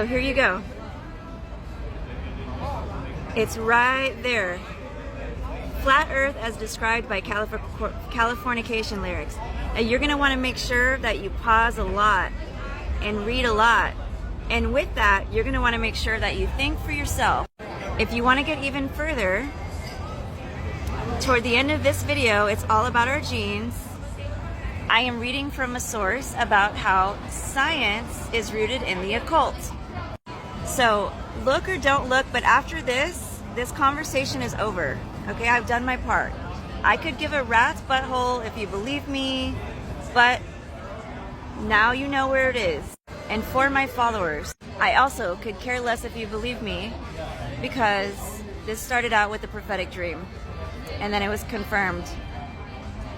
So here you go. It's right there. Flat Earth as described by Californication lyrics. Now you're going to want to make sure that you pause a lot and read a lot. And with that, you're going to want to make sure that you think for yourself. If you want to get even further, toward the end of this video, it's all about our genes. I am reading from a source about how science is rooted in the occult. So look or don't look, but after this conversation is over. Okay, I've done my part. I could give a rat's butthole if you believe me, but now you know where it is. And for my followers, I also could care less if you believe me, because this started out with a prophetic dream, and then it was confirmed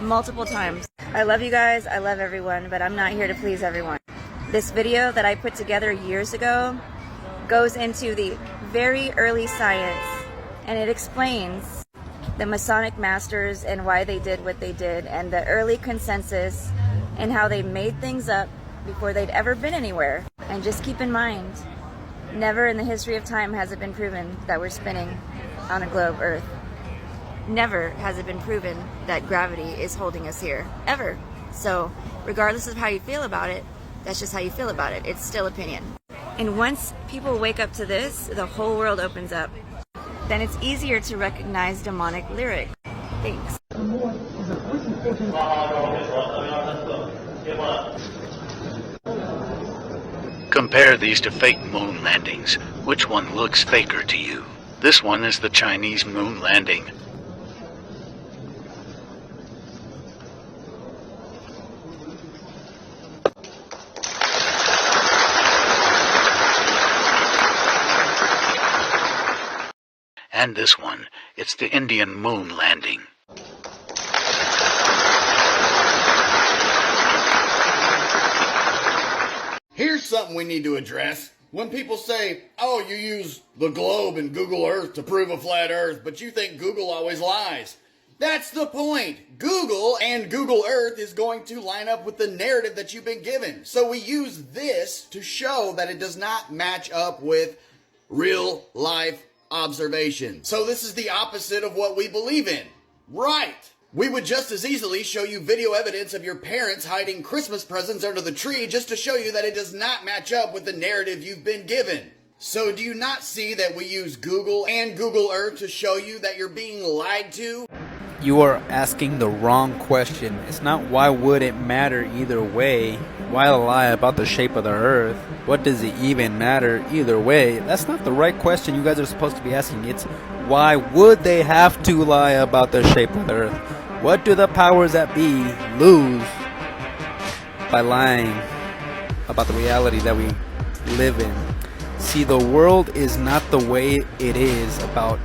multiple times. I love you guys, I love everyone, but I'm not here to please everyone. This video that I put together years ago goes into the very early science, and it explains the Masonic masters and why they did what they did, and the early consensus and how they made things up before they'd ever been anywhere. And just keep in mind, never in the history of time has it been proven that we're spinning on a globe Earth. Never has it been proven that gravity is holding us here, ever. So regardless of how you feel about it, that's just how you feel about it. It's still opinion. And once people wake up to this, the whole world opens up. Then it's easier to recognize demonic lyric. Thanks. Compare these to fake moon landings. Which one looks faker to you? This one is the Chinese moon landing. And this one, it's the Indian moon landing. Here's something we need to address. When people say, oh, you use the globe and Google Earth to prove a flat Earth, but you think Google always lies. That's the point. Google and Google Earth is going to line up with the narrative that you've been given. So we use this to show that it does not match up with real life observation. So this is the opposite of what we believe in. Right. We would just as easily show you video evidence of your parents hiding Christmas presents under the tree just to show you that it does not match up with the narrative you've been given. So do you not see that we use Google and Google Earth to show you that you're being lied to? You are asking the wrong question. It's not why would it matter either way. Why lie about the shape of the earth? What does it even matter either way? That's not the right question you guys are supposed to be asking. It's why would they have to lie about the shape of the earth? What do the powers that be lose by lying about the reality that we live in? See, the world is not the way it is about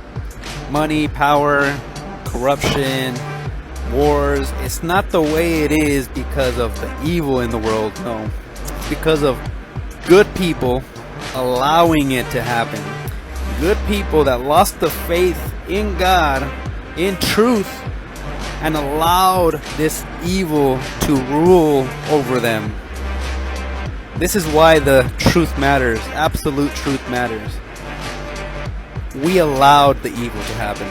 money, power, corruption, wars. It's not the way it is because of the evil in the world. No, it's because of good people allowing it to happen. Good people that lost the faith in God, in truth, and allowed this evil to rule over them. This is why the truth matters. Absolute truth matters. We allowed the evil to happen.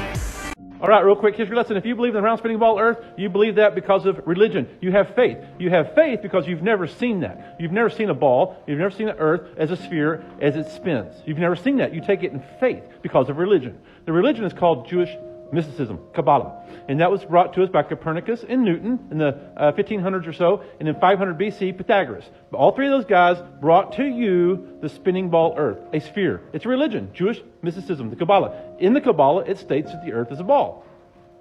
All right, real quick history lesson. If you believe in the round spinning ball earth, you believe that because of religion. You have faith. You have faith because you've never seen that. You've never seen a ball. You've never seen the earth as a sphere as it spins. You've never seen that. You take it in faith because of religion. The religion is called Jewish mysticism, Kabbalah. And that was brought to us by Copernicus and Newton in the 1500s or so. And in 500 BC, Pythagoras. But all three of those guys brought to you the spinning ball earth, a sphere. It's a religion, Jewish mysticism, the Kabbalah. In the Kabbalah, it states that the earth is a ball.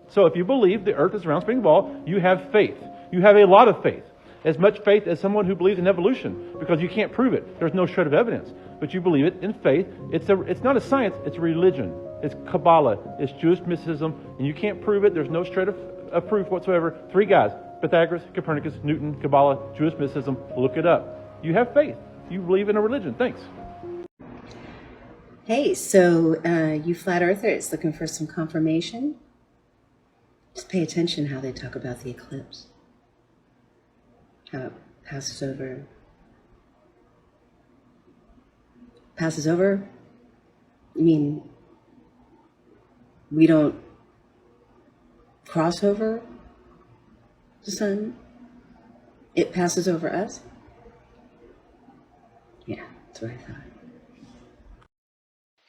So if you believe the earth is a round spinning ball, you have faith. You have a lot of faith. As much faith as someone who believes in evolution, because you can't prove it. There's no shred of evidence. But you believe it in faith. It's not a science, it's a religion. It's Kabbalah. It's Jewish mysticism, and you can't prove it. There's no shred of proof whatsoever. Three guys, Pythagoras, Copernicus, Newton, Kabbalah, Jewish mysticism. Look it up. You have faith. You believe in a religion. Thanks. Hey, so you flat earthers looking for some confirmation? Just pay attention how they talk about the eclipse. How it passes over passes over? You mean we don't cross over the sun? It passes over us? Yeah, that's what I thought.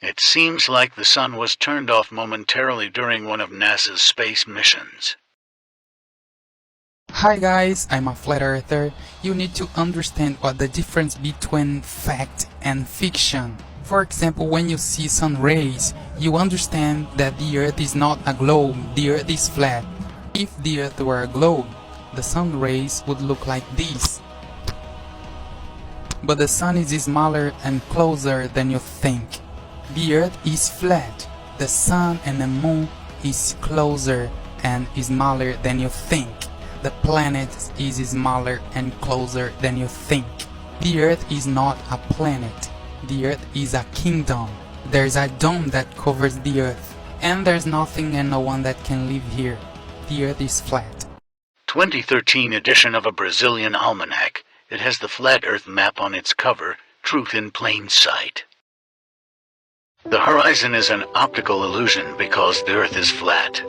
It seems like the sun was turned off momentarily during one of NASA's space missions. Hi guys, I'm a flat earther. You need to understand what the difference between fact and fiction. For example, when you see sun rays, you understand that the earth is not a globe, the earth is flat. If the earth were a globe, the sun rays would look like this. But the sun is smaller and closer than you think. The earth is flat. The sun and the moon is closer and smaller than you think. The planet is smaller and closer than you think. The earth is not a planet. The earth is a kingdom. There's a dome that covers the earth. And there's nothing and no one that can live here. The earth is flat. 2013 edition of a Brazilian almanac. It has the flat earth map on its cover, Truth in Plain Sight. The horizon is an optical illusion because the earth is flat.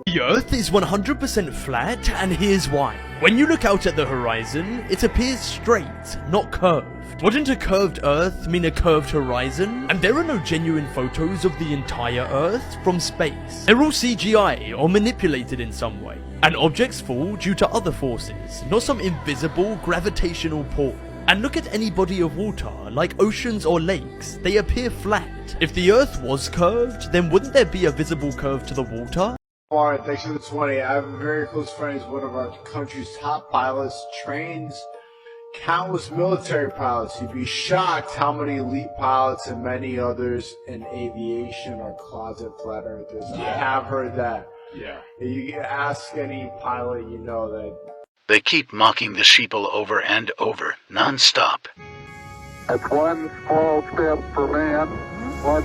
The Earth is 100% flat, and here's why. When you look out at the horizon, it appears straight, not curved. Wouldn't a curved Earth mean a curved horizon? And there are no genuine photos of the entire Earth from space. They're all CGI or manipulated in some way. And objects fall due to other forces, not some invisible gravitational pull. And look at any body of water, like oceans or lakes, they appear flat. If the Earth was curved, then wouldn't there be a visible curve to the water? Alright, thanks for the 20. I have a very close friend who's one of our country's top pilots, trains countless military pilots. You'd be shocked how many elite pilots and many others in aviation are closet flat earthers. Yeah. I have heard that. Yeah. You can ask any pilot you know that. They keep mocking the sheeple over and over, non-stop. That's one small step for man, one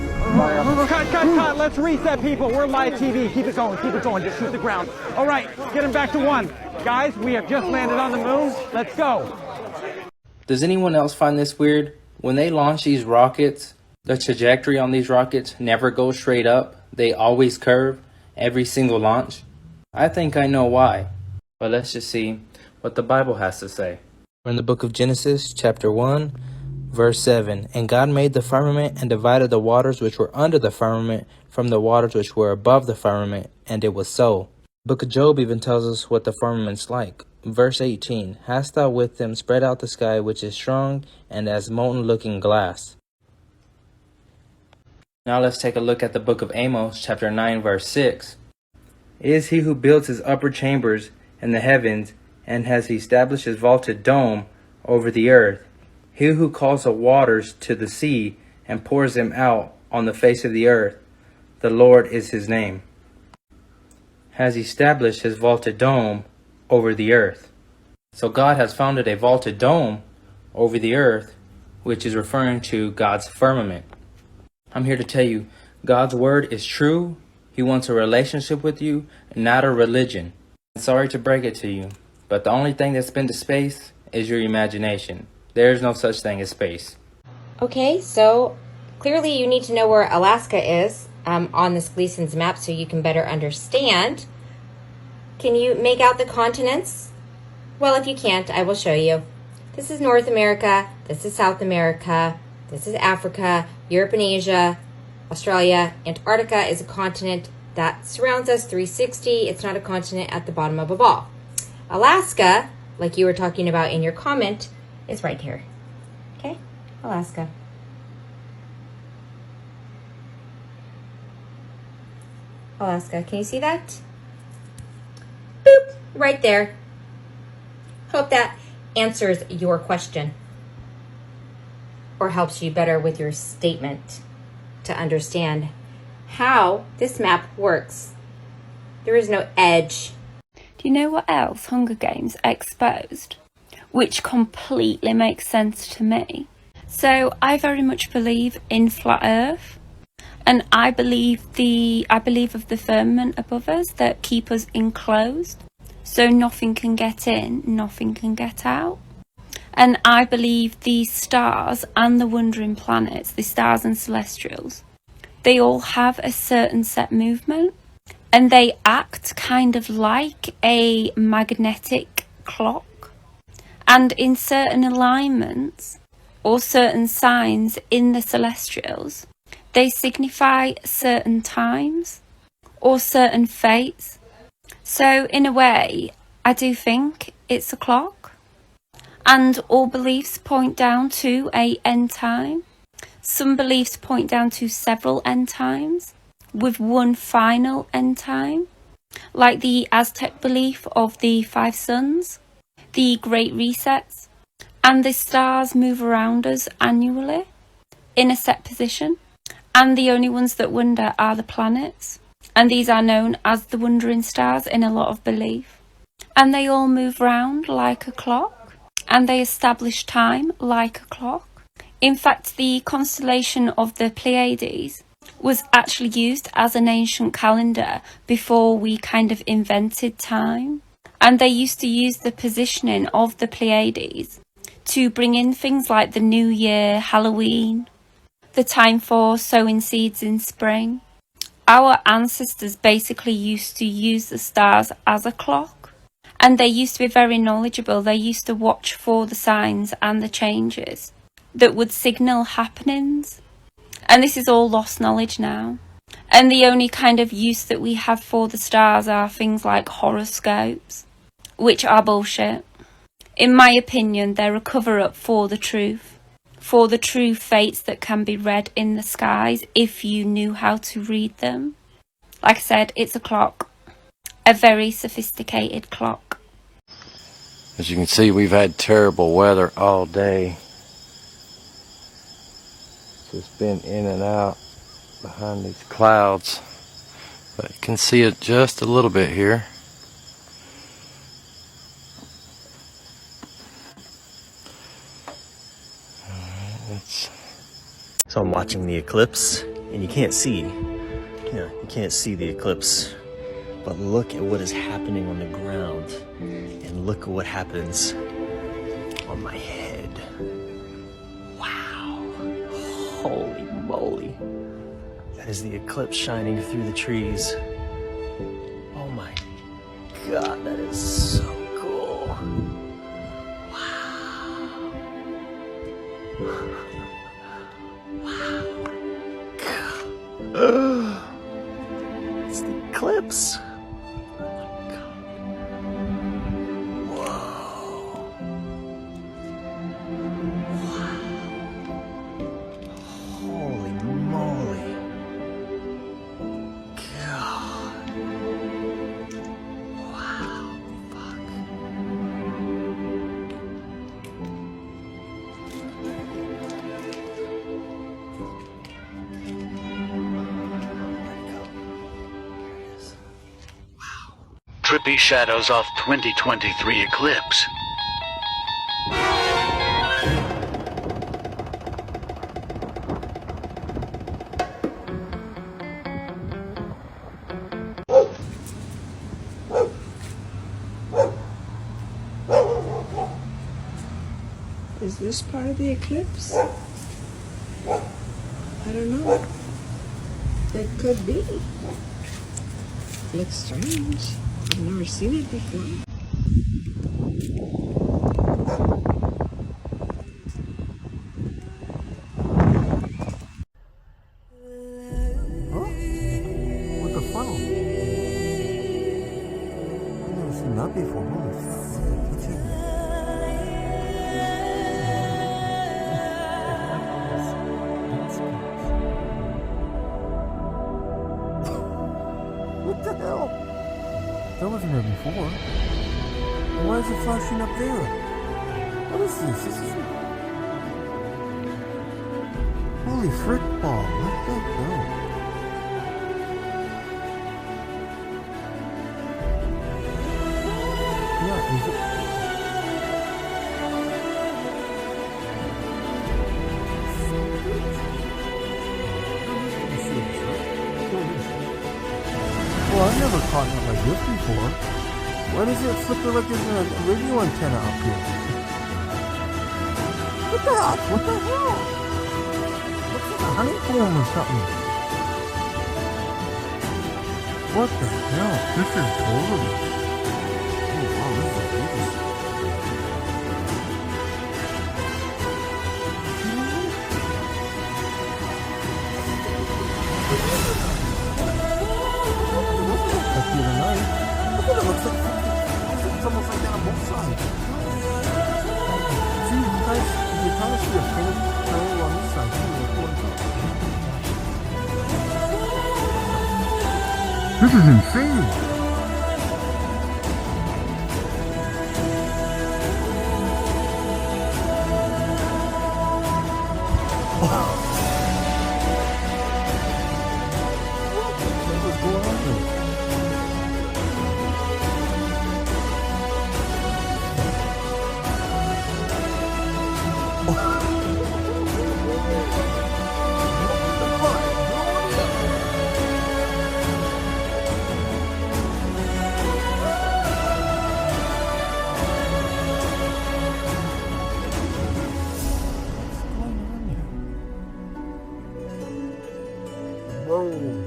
giant... Cut, let's reset, people. We're live TV. Keep it going, just shoot the ground. All right, get him back to one. Guys, we have just landed on the moon. Let's go. Does anyone else find this weird? When they launch these rockets, the trajectory on these rockets never goes straight up. They always curve every single launch. I think I know why. But let's just see what the Bible has to say. We're in the book of Genesis, chapter 1, verse 7. And God made the firmament and divided the waters which were under the firmament from the waters which were above the firmament, and it was so. The book of Job even tells us what the firmament's like. Verse 18, Hast thou with them spread out the sky, which is strong and as molten looking glass. Now let's take a look at the book of Amos, chapter 9, verse 6. It is he who builds his upper chambers in the heavens, and has established his vaulted dome over the earth. He who calls the waters to the sea, and pours them out on the face of the earth. The Lord is his name. Has established his vaulted dome over the earth. So God has founded a vaulted dome over the earth, which is referring to God's firmament. I'm here to tell you, God's word is true. He wants a relationship with you, not a religion. I'm sorry to break it to you, but the only thing that's been to space is your imagination. There is no such thing as space. Okay, so clearly you need to know where Alaska is on this Gleason's map so you can better understand. Can you make out the continents? Well, if you can't, I will show you. This is North America, this is South America, this is Africa, Europe and Asia, Australia. Antarctica is a continent that surrounds us 360. It's not a continent at the bottom of a ball. Alaska, like you were talking about in your comment, is right here. Okay, Alaska. Alaska, can you see that? Boop, right there. Hope that answers your question or helps you better with your statement to understand how this map works. There is no edge. Do you know what else Hunger Games exposed? Which completely makes sense to me. So I very much believe in flat earth, and I believe of the firmament above us that keep us enclosed, so nothing can get in, nothing can get out. And I believe these stars and the wandering planets, the stars and celestials, they all have a certain set movement, and they act kind of like a magnetic clock. And in certain alignments or certain signs in the celestials, they signify certain times or certain fates. So in a way, I do think it's a clock. And all beliefs point down to a end time. Some beliefs point down to several end times, with one final end time, like the Aztec belief of the 5 suns, the Great Resets, and the stars move around us annually in a set position, and the only ones that wander are the planets, and these are known as the wandering stars in a lot of belief. And they all move round like a clock, and they establish time like a clock. In fact, the constellation of the Pleiades was actually used as an ancient calendar before we kind of invented time. And they used to use the positioning of the Pleiades to bring in things like the New Year, Halloween, the time for sowing seeds in spring. Our ancestors basically used to use the stars as a clock, and they used to be very knowledgeable. They used to watch for the signs and the changes that would signal happenings. And this is all lost knowledge now. And the only kind of use that we have for the stars are things like horoscopes, which are bullshit. In my opinion, they're a cover-up for the true fates that can be read in the skies if you knew how to read them. Like I said, it's a clock, a very sophisticated clock. As you can see, we've had terrible weather all day. Just been in and out behind these clouds, but you can see it just a little bit here. So I'm watching the eclipse, and you can't see the eclipse, but look at what is happening on the ground, and look at what happens on my head. Wow, holy moly, that is the eclipse shining through the trees. Oh my god, that is so cool. Wow. It's the eclipse. Oh my god. Whoa. Wow. Holy moly. God. Wow. Fuck. Trippy shadows off 2023 eclipse. Is this part of the eclipse? I don't know. It could be. Looks strange. I've never seen it before. With the funnel. I've never seen that before. Holy fuck. What's in there? What the hell? That wasn't there before. Why is it flashing up there? What is this? This is... Holy frick ball. What the hell? Yeah, is it... Well, I've never caught one like this before. Why does it flip like there's a radio antenna up here? Look at that! What the hell? Looks like a honeycomb or something. What the hell? This is totally... Oh wow, this is beautiful. That's really nice. Look at it, looks like it's almost like that on both sides. See, you kind of see a parallel on this side too. This is insane! What's going on here? Whoa.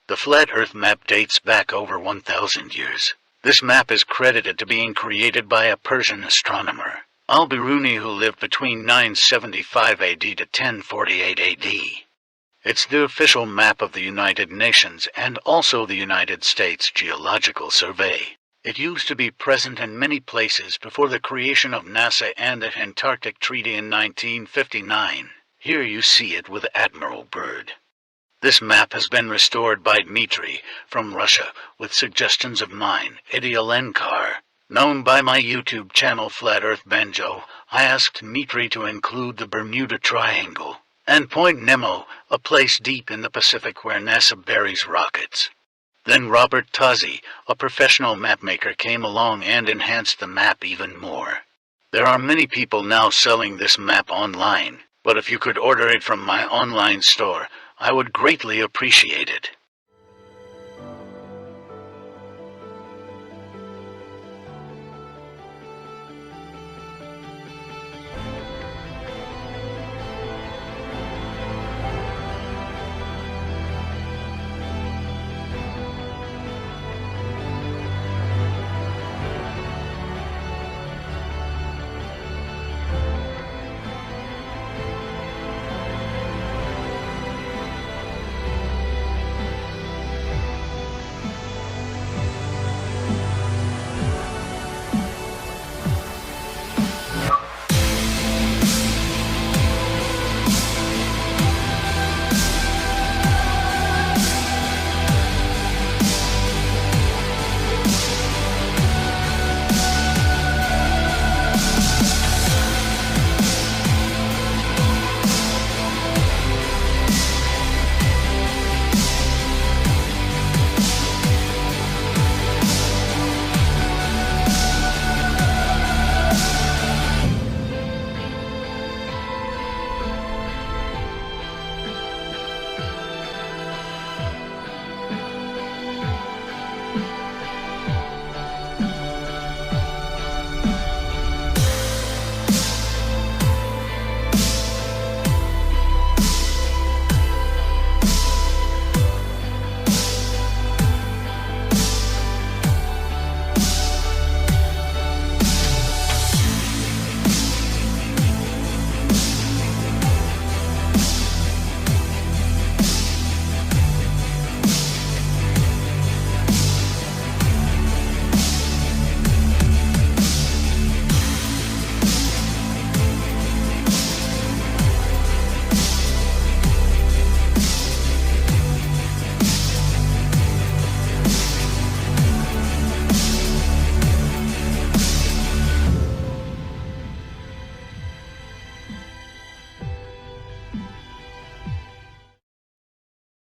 The flat Earth map dates back over 1,000 years. This map is credited to being created by a Persian astronomer, Al-Biruni, who lived between 975 AD to 1048 AD. It's the official map of the United Nations and also the United States Geological Survey. It used to be present in many places before the creation of NASA and the Antarctic Treaty in 1959. Here you see it with Admiral Byrd. This map has been restored by Dmitry from Russia with suggestions of mine, Idialenkar. Known by my YouTube channel Flat Earth Banjo, I asked Dmitry to include the Bermuda Triangle and Point Nemo, a place deep in the Pacific where NASA buries rockets. Then Robert Tozzi, a professional mapmaker, came along and enhanced the map even more. There are many people now selling this map online, but if you could order it from my online store, I would greatly appreciate it.